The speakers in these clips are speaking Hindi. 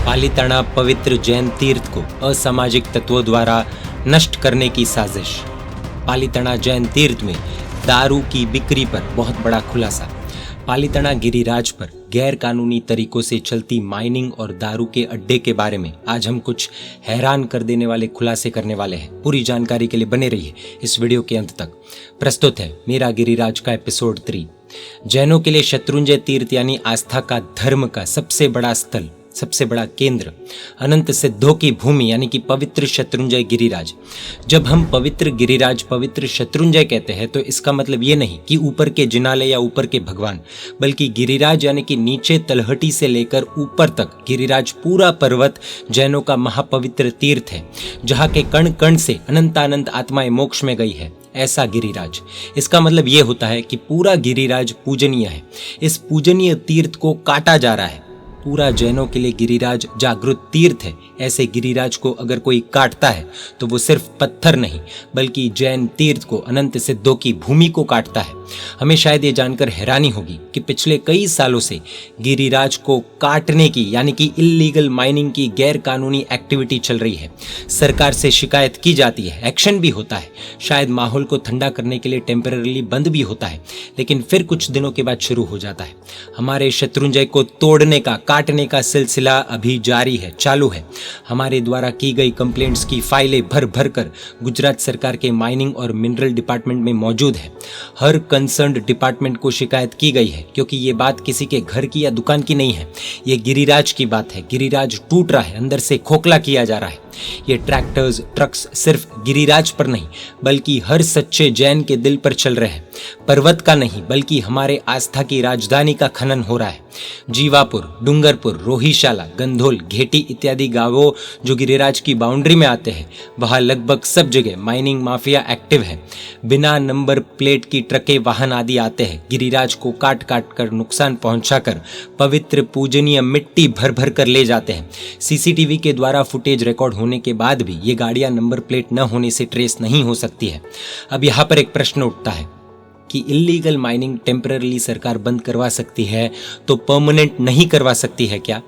पालीताना पवित्र जैन तीर्थ को असामाजिक तत्वों द्वारा नष्ट करने की साजिश। पालीताना जैन तीर्थ में दारू की बिक्री पर बहुत बड़ा खुलासा। पालीताना गिरिराज पर गैर कानूनी तरीकों से चलती माइनिंग और दारू के अड्डे के बारे में आज हम कुछ हैरान कर देने वाले खुलासे करने वाले हैं। पूरी जानकारी के लिए बने रहिए इस वीडियो के अंत तक। प्रस्तुत है मेरा गिरिराज का एपिसोड 3। जैनों के लिए शत्रुंजय तीर्थ यानी आस्था का धर्म का सबसे बड़ा स्थल, सबसे बड़ा केंद्र, अनंत सिद्धों की भूमि यानी कि पवित्र शत्रुंजय गिरिराज। जब हम पवित्र गिरिराज, पवित्र शत्रुंजय कहते हैं तो इसका मतलब ये नहीं कि ऊपर के जिनाले या ऊपर के भगवान, बल्कि गिरिराज यानी कि नीचे तलहटी से लेकर ऊपर तक गिरिराज पूरा पर्वत जैनों का महापवित्र तीर्थ है, जहाँ के कण कण से अनंतानंत आत्माएं मोक्ष में गई है। ऐसा गिरिराज, इसका मतलब ये होता है कि पूरा गिरिराज पूजनीय है। इस पूजनीय तीर्थ को काटा जा रहा है। पूरा जैनों के लिए गिरिराज जागृत तीर्थ है। ऐसे गिरिराज को अगर कोई काटता है तो वो सिर्फ पत्थर नहीं बल्कि जैन तीर्थ को, अनंत सिद्धों की भूमि को काटता है। हमें शायद ये जानकर हैरानी होगी कि पिछले कई सालों से गिरिराज को काटने की यानी कि इल्लीगल माइनिंग की गैर कानूनी एक्टिविटी चल रही है। सरकार से शिकायत की जाती है, एक्शन भी होता है, शायद माहौल को ठंडा करने के लिए टेम्पररी बंद भी होता है, लेकिन फिर कुछ दिनों के बाद शुरू हो जाता है। हमारे शत्रुंजय को तोड़ने का, काटने का सिलसिला अभी जारी है, चालू है। हमारे द्वारा की गई कंप्लेंट्स की फाइलें भर भर कर गुजरात सरकार के माइनिंग और मिनरल डिपार्टमेंट में मौजूद है। हर कंसर्न्ड डिपार्टमेंट को शिकायत की गई है, क्योंकि ये बात किसी के घर की या दुकान की नहीं है, ये गिरिराज की बात है। गिरिराज टूट रहा है, अंदर से खोखला किया जा रहा है। ये ट्रैक्टर्स, ट्रक्स सिर्फ गिरिराज पर नहीं बल्कि हर सच्चे जैन के दिल पर चल रहे हैं। पर्वत का नहीं बल्कि हमारे आस्था की राजधानी का खनन हो रहा है। जीवापुर, डूंगरपुर, रोहिशाला, गंधोल, घेटी इत्यादि गांवों जो गिरिराज की बाउंड्री में आते हैं, वहां लगभग सब जगह माइनिंग माफिया एक्टिव है। बिना नंबर प्लेट की ट्रकें, वाहन आदि आते हैं, गिरिराज को काट काट कर, नुकसान पहुंचाकर पवित्र पूजनीय मिट्टी भर भर कर ले जाते हैं। सीसीटीवी के द्वारा फुटेज रिकॉर्ड होने के बाद भी ये गाड़ियां नंबर प्लेट न होने से ट्रेस नहीं हो सकती है। अब यहाँ पर एक प्रश्न उठता है कि इल्लीगल माइनिंग टेम्पररी सरकार बंद करवा सकती है तो परमानेंट नहीं करवा सकती है क्या?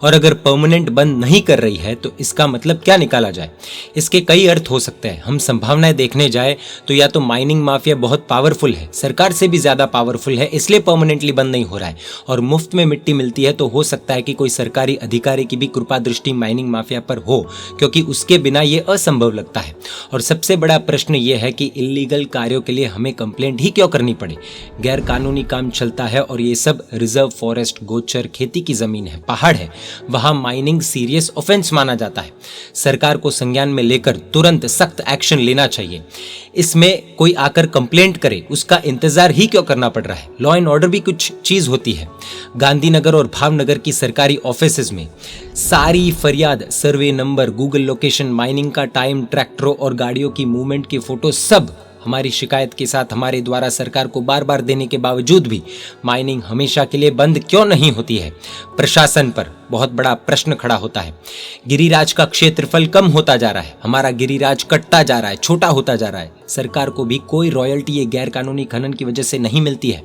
और अगर परमानेंट बंद नहीं कर रही है तो इसका मतलब क्या निकाला जाए? इसके कई अर्थ हो सकते हैं। हम संभावनाएं देखने जाए तो या तो माइनिंग माफिया बहुत पावरफुल है, सरकार से भी ज्यादा पावरफुल है, इसलिए परमानेंटली बंद नहीं हो रहा है और मुफ्त में मिट्टी मिलती है, तो हो सकता है कि कोई सरकारी अधिकारी की भी कृपा दृष्टि माइनिंग माफिया पर हो, क्योंकि उसके बिना यह असंभव लगता है। और सबसे बड़ा प्रश्न यह है कि इल्लीगल कार्यों के लिए हमें कंप्लेंट ही क्यों करनी पड़े? गैर कानूनी काम चलता है और ये सब रिजर्व फॉरेस्ट, गोचर, खेती की जमीन है, पहाड़ है, वहां माइनिंग सीरियस ऑफेंस माना जाता है। सरकार को संज्ञान में लेकर तुरंत सख्त एक्शन लेना चाहिए। इसमें कोई आकर कंप्लेंट करे, उसका इंतजार ही क्यों करना पड़ रहा है? लॉ एंड ऑर्डर भी कुछ चीज होती है। गांधीनगर और भावनगर की सरकारी ऑफिसेज में सारी फरियाद, survey number, Google location, mining का टाइम, ट्रैक्टरों और गाड़ियों की मूवमेंट की फोटो, सब हमारी शिकायत के साथ हमारे द्वारा सरकार को बार बार देने के बावजूद भी माइनिंग हमेशा के लिए बंद क्यों नहीं होती है? प्रशासन पर बहुत बड़ा प्रश्न खड़ा होता है। गिरिराज का क्षेत्रफल कम होता जा रहा है, हमारा गिरिराज कटता जा रहा है, छोटा होता जा रहा है। सरकार को भी कोई रॉयल्टी ये गैर कानूनी खनन की वजह से नहीं मिलती है।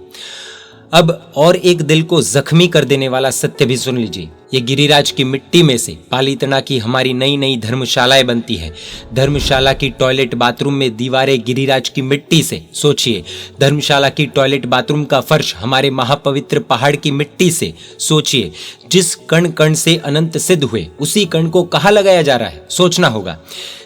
अब और एक दिल को जख्मी कर देने वाला सत्य भी सुन लीजिए। ये गिरिराज की मिट्टी में से पालीताना की हमारी नई नई धर्मशालाएं बनती है। धर्मशाला की टॉयलेट बाथरूम में दीवारें गिरिराज की मिट्टी से। सोचिए, धर्मशाला की टॉयलेट बाथरूम का फर्श हमारे महापवित्र पहाड़ की मिट्टी से। सोचिए, जिस कण कण से अनंत सिद्ध हुए उसी कण को कहाँ लगाया जा रहा है? सोचना होगा।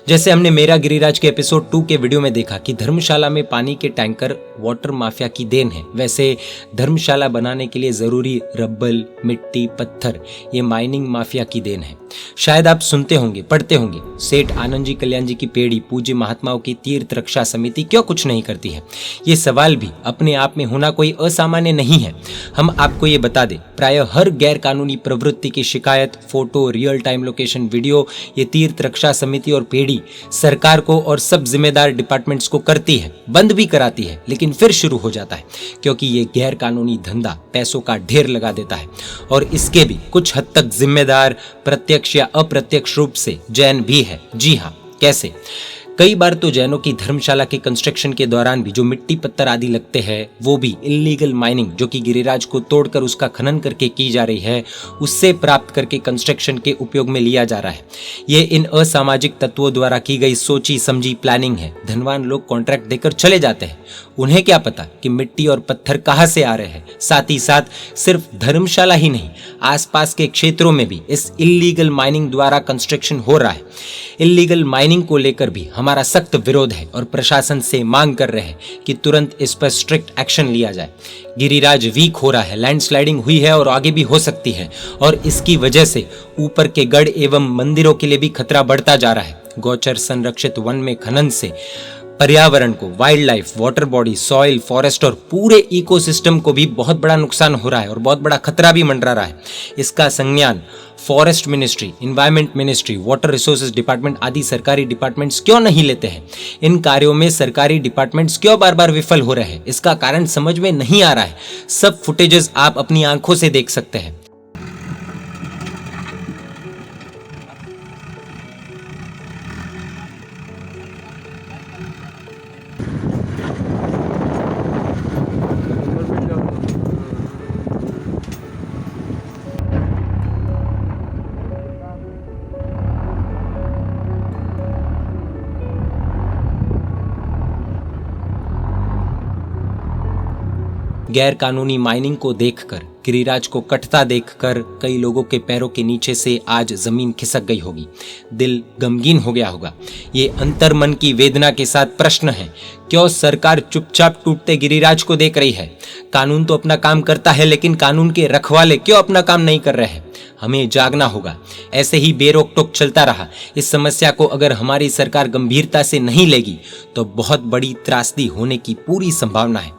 जैसे हमने मेरा गिरिराज के एपिसोड 2 के वीडियो में देखा कि धर्मशाला में पानी के टैंकर वाटर माफिया की देन है, वैसे धर्मशाला बनाने के लिए जरूरी रब्बल, मिट्टी, पत्थर ये माइनिंग माफिया की देन है। शायद आप सुनते होंगे, पढ़ते होंगे, सेठ आनंद जी कल्याण जी की पेड़ी, पूज्य महात्माओं की तीर्थ रक्षा समिति क्यों कुछ नहीं करती है? ये सवाल भी अपने आप में होना कोई असामान्य नहीं है। हम आपको ये बता दें, प्राय हर गैर कानूनी प्रवृत्ति की शिकायत, photo, real time location video ये तीर्थ रक्षा समिति और पेड़ी सरकार को और सब जिम्मेदार डिपार्टमेंट्स को करती है, बंद भी कराती है, लेकिन फिर शुरू हो जाता है, क्योंकि ये गैर कानूनी धंधा पैसों का ढेर लगा देता है और इसके भी कुछ हद तक जिम्मेदार प्रत्यक्ष या अप्रत्यक्ष रूप से जैन भी है। जी हाँ, कैसे? कई बार तो जैनों की धर्मशाला के कंस्ट्रक्शन के दौरान भी जो मिट्टी पत्थर आदि लगते हैं वो भी इल्लीगल माइनिंग, जो कि गिरिराज को तोड़कर उसका खनन करके की जा रही है, उससे प्राप्त करके कंस्ट्रक्शन के उपयोग में लिया जा रहा है। ये इन असामाजिक तत्वों द्वारा की गई सोची समझी प्लानिंग है। धनवान लोग कॉन्ट्रैक्ट देकर चले जाते हैं, उन्हें क्या पता कि मिट्टी और पत्थर कहाँ से आ रहे हैं। साथ ही साथ सिर्फ धर्मशाला ही नहीं, आसपास के क्षेत्रों में भी इस इल्लीगल माइनिंग द्वारा कंस्ट्रक्शन हो रहा है। इल्लीगल माइनिंग को लेकर भी हमारा सख्त विरोध है और प्रशासन से मांग कर रहे हैं कि तुरंत इस पर स्ट्रिक्ट एक्शन लिया जाए। गिरिराज वीक हो रहा है, लैंडस्लाइडिंग हुई है और आगे भी हो सकती है, और इसकी वजह से ऊपर के गढ़ एवं मंदिरों के लिए भी खतरा बढ़ता जा रहा है। गौचर संरक्षित वन में खनन से पर्यावरण को, wild life, water body, soil, forest और पूरे इकोसिस्टम को भी बहुत बड़ा नुकसान हो रहा है और बहुत बड़ा खतरा भी मंडरा रहा है। इसका संज्ञान forest ministry, environment ministry, water resources department आदि सरकारी डिपार्टमेंट्स क्यों नहीं लेते हैं? इन कार्यों में सरकारी डिपार्टमेंट्स क्यों बार बार विफल हो रहे हैं? इसका कारण समझ में नहीं आ रहा है। सब फुटेजेस आप अपनी आंखों से देख सकते हैं। गैर कानूनी माइनिंग को देखकर, गिरिराज को कटता देखकर कई लोगों के पैरों के नीचे से आज जमीन खिसक गई होगी, दिल गमगीन हो गया होगा। ये अंतर्मन की वेदना के साथ प्रश्न है, क्यों सरकार चुपचाप टूटते गिरिराज को देख रही है? कानून तो अपना काम करता है, लेकिन कानून के रखवाले क्यों अपना काम नहीं कर रहे हैं? हमें जागना होगा। ऐसे ही बेरोक टोक चलता रहा, इस समस्या को अगर हमारी सरकार गंभीरता से नहीं लेगी तो बहुत बड़ी त्रासदी होने की पूरी संभावना है।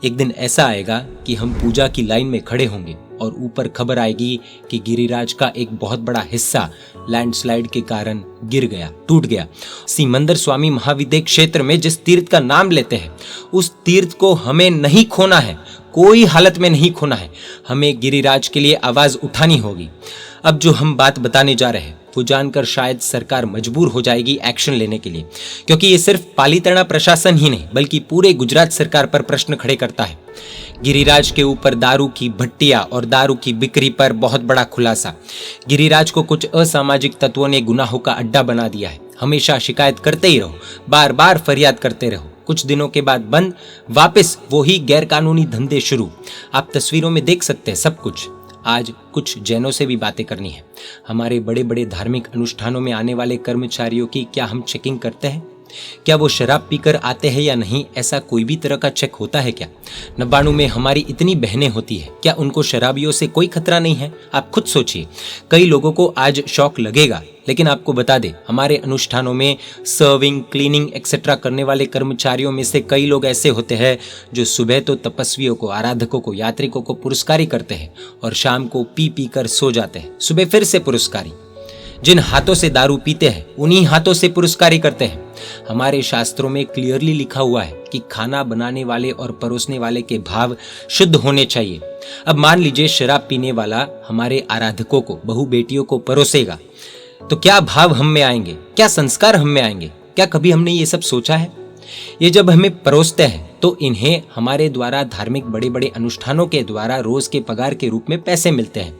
एक दिन ऐसा आएगा कि हम पूजा की लाइन में खड़े होंगे और ऊपर खबर आएगी कि गिरिराज का एक बहुत बड़ा हिस्सा लैंडस्लाइड के कारण गिर गया, टूट गया। सिमंदर स्वामी महाविद्य क्षेत्र में जिस तीर्थ का नाम लेते हैं, उस तीर्थ को हमें नहीं खोना है, कोई हालत में नहीं खोना है। हमें गिरिराज के लिए आवाज उठानी होगी। अब जो हम बात बताने जा रहे हैं वो जानकर शायद सरकार मजबूर हो जाएगी एक्शन लेने के लिए, क्योंकि ये सिर्फ पालीताना प्रशासन ही नहीं बल्कि पूरे गुजरात सरकार पर प्रश्न खड़े करता है। गिरिराज के ऊपर दारू की भट्टियां और दारू की बिक्री पर बहुत बड़ा खुलासा। गिरिराज को कुछ असामाजिक तत्वों ने गुनाहों का अड्डा बना दिया है। हमेशा शिकायत करते ही रहो, बार बार फरियाद करते रहो, कुछ दिनों के बाद बंद, वापस वही गैरकानूनी धंधे शुरू। आप तस्वीरों में देख सकते हैं सब कुछ। आज कुछ जैनों से भी बातें करनी है। हमारे बड़े बड़े धार्मिक अनुष्ठानों में आने वाले कर्मचारियों की क्या हम चेकिंग करते हैं? क्या वो शराब पीकर आते हैं या नहीं, ऐसा कोई भी तरह का चेक होता है क्या? नबाणु में हमारी इतनी बहनें होती है, क्या उनको शराबियों से कोई खतरा नहीं है? आप खुद सोचिए। कई लोगों को आज शौक लगेगा, लेकिन आपको बता दे, हमारे अनुष्ठानों में सर्विंग, क्लीनिंग एक्सेट्रा करने वाले कर्मचारियों में से कई लोग ऐसे होते हैं जो सुबह तो तपस्वियों को, आराधकों को, यात्रिकों को पुरस्कारी करते हैं और शाम को पी पी कर सो जाते हैं, सुबह फिर से पुरस्कारी। जिन हाथों से दारू पीते हैं उन्हीं हाथों से पुरस्कारी करते हैं। हमारे शास्त्रों में क्लियरली लिखा हुआ है कि खाना बनाने वाले और परोसने वाले के भाव शुद्ध होने चाहिए। अब मान लीजिए शराब पीने वाला हमारे आराधकों को, बहू बेटियों को परोसेगा, तो क्या भाव हम में आएंगे, क्या संस्कार हम में आएंगे? क्या कभी हमने ये सब सोचा है? ये जब हमें परोसते हैं तो इन्हें हमारे द्वारा धार्मिक बड़े बड़े अनुष्ठानों के द्वारा रोज के पगार के रूप में पैसे मिलते हैं।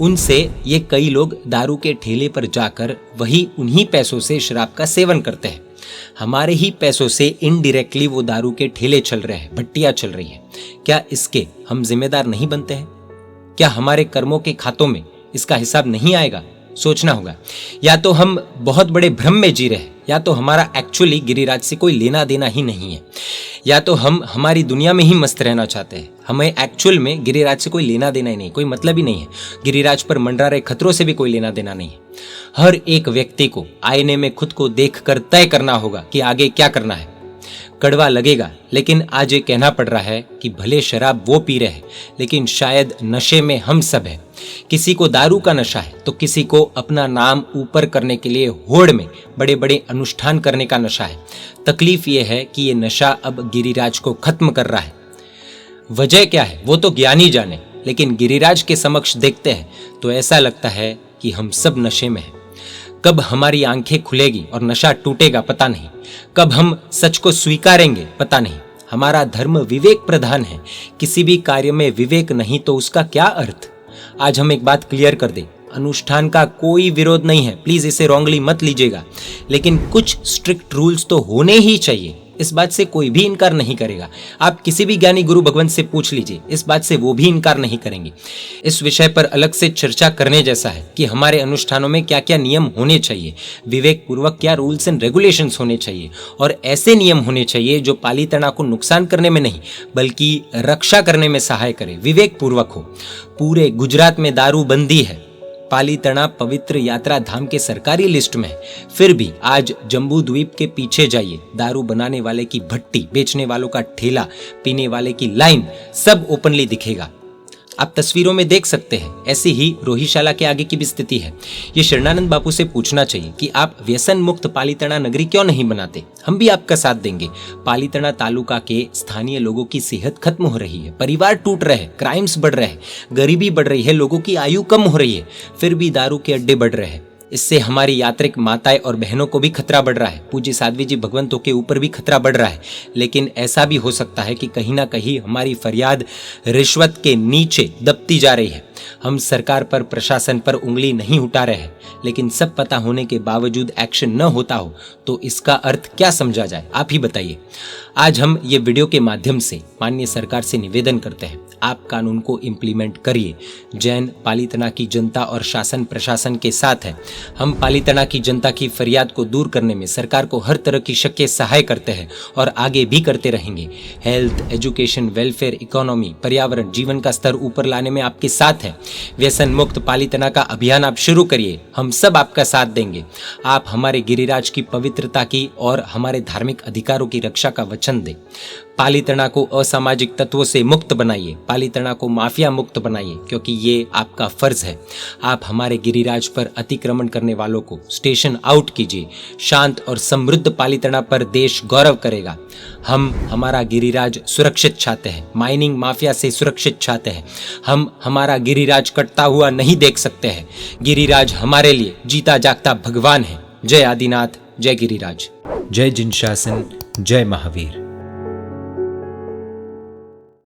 उनसे ये कई लोग दारू के ठेले पर जाकर वही उन्हीं पैसों से शराब का सेवन करते हैं। हमारे ही पैसों से इनडायरेक्टली वो दारू के ठेले चल रहे हैं, भट्टियां चल रही हैं। क्या इसके हम जिम्मेदार नहीं बनते हैं? क्या हमारे कर्मों के खातों में इसका हिसाब नहीं आएगा? सोचना होगा। या तो हम बहुत बड़े भ्रम में जी रहे हैं, या तो हमारा एक्चुअली गिरिराज से कोई लेना देना ही नहीं है, या तो हम हमारी दुनिया में ही मस्त रहना चाहते हैं। हमें एक्चुअल में गिरिराज से कोई लेना देना ही नहीं, कोई मतलब ही नहीं है। गिरिराज पर मंडरा रहे खतरों से भी कोई लेना देना नहीं है। हर एक व्यक्ति को आईने में खुद को देखकर तय करना होगा कि आगे क्या करना है। कड़वा लगेगा, लेकिन आज ये कहना पड़ रहा है कि भले शराब वो पी रहे हैं, लेकिन शायद नशे में हम सब हैं। किसी को दारू का नशा है तो किसी को अपना नाम ऊपर करने के लिए होड़ में बड़े बड़े अनुष्ठान करने का नशा है। तकलीफ ये है कि ये नशा अब गिरिराज को खत्म कर रहा है। वजह क्या है वो तो ज्ञानी जाने, लेकिन गिरिराज के समक्ष देखते हैं तो ऐसा लगता है कि हम सब नशे में हैं। कब हमारी आंखें खुलेगी और नशा टूटेगा पता नहीं, कब हम सच को स्वीकारेंगे पता नहीं। हमारा धर्म विवेक प्रधान है, किसी भी कार्य में विवेक नहीं तो उसका क्या अर्थ। आज हम एक बात क्लियर कर दें, अनुष्ठान का कोई विरोध नहीं है, प्लीज इसे रॉन्गली मत लीजिएगा, लेकिन कुछ स्ट्रिक्ट रूल्स तो होने ही चाहिए, इस बात से कोई भी इनकार नहीं करेगा। आप किसी भी ज्ञानी गुरु भगवंत से पूछ लीजिए, इस बात से वो भी इनकार नहीं करेंगे। इस विषय पर अलग से चर्चा करने जैसा है कि हमारे अनुष्ठानों में क्या क्या नियम होने चाहिए, विवेक पूर्वक क्या रूल्स एंड रेगुलेशंस होने चाहिए, और ऐसे नियम होने चाहिए जो पालीताना को नुकसान करने में नहीं बल्कि रक्षा करने में सहाय करे, विवेक पूर्वक हो। पूरे गुजरात में दारू बंदी है, पालीताना पवित्र यात्रा धाम के सरकारी लिस्ट में है, फिर भी आज जम्बू द्वीप के पीछे जाइए, दारू बनाने वाले की भट्टी, बेचने वालों का ठेला, पीने वाले की लाइन, सब ओपनली दिखेगा। आप तस्वीरों में देख सकते हैं। ऐसी ही रोहिशाला के आगे की भी स्थिति है। ये शरणानंद बापू से पूछना चाहिए कि आप व्यसन मुक्त पालीताना नगरी क्यों नहीं बनाते, हम भी आपका साथ देंगे। पालीताना तालुका के स्थानीय लोगों की सेहत खत्म हो रही है, परिवार टूट रहे हैं, क्राइम्स बढ़ रहे हैं, गरीबी बढ़ रही है, लोगों की आयु कम हो रही है, फिर भी दारू के अड्डे बढ़ रहे हैं। इससे हमारी यात्रिक माताएं और बहनों को भी खतरा बढ़ रहा है, पूज्य साध्वी जी भगवंतों के ऊपर भी खतरा बढ़ रहा है। लेकिन ऐसा भी हो सकता है कि कहीं ना कहीं हमारी फरियाद रिश्वत के नीचे दबती जा रही है। हम सरकार पर, प्रशासन पर उंगली नहीं उठा रहे हैं, लेकिन सब पता होने के बावजूद एक्शन न होता हो तो इसका अर्थ क्या समझा जाए, आप ही बताइए। आज हम ये वीडियो के माध्यम से माननीय सरकार से निवेदन करते हैं, आप कानून को इम्प्लीमेंट करिए। जैन पालीताना की जनता और शासन प्रशासन के साथ है। हम पालीताना की जनता की फरियाद को दूर करने में सरकार को हर तरह की शक्य सहाय करते हैं और आगे भी करते रहेंगे। हेल्थ, एजुकेशन, वेलफेयर, इकोनॉमी, पर्यावरण, जीवन का स्तर ऊपर लाने में आपके साथ है। व्यसन मुक्त पालीताना का अभियान आप शुरू करिए, हम सब आपका साथ देंगे। आप हमारे गिरिराज की पवित्रता की और हमारे धार्मिक अधिकारों की रक्षा का वचन दें। पालीताना को असामाजिक तत्वों से मुक्त बनाइए, पालीताना को माफिया मुक्त बनाइए, क्योंकि ये आपका फर्ज है। आप हमारे गिरिराज पर अतिक्रमण करने वालों को स्टेशन आउट कीजिए। शांत और समृद्ध पालीताना पर देश गौरव करेगा। हम हमारा गिरिराज सुरक्षित चाहते हैं, माइनिंग माफिया से सुरक्षित चाहते हैं। हम हमारा गिरिराज कटता हुआ नहीं देख सकते हैं। गिरिराज हमारे लिए जीता जागता भगवान है। जय आदिनाथ, जय गिरिराज, जय जिन शासन, जय महावीर।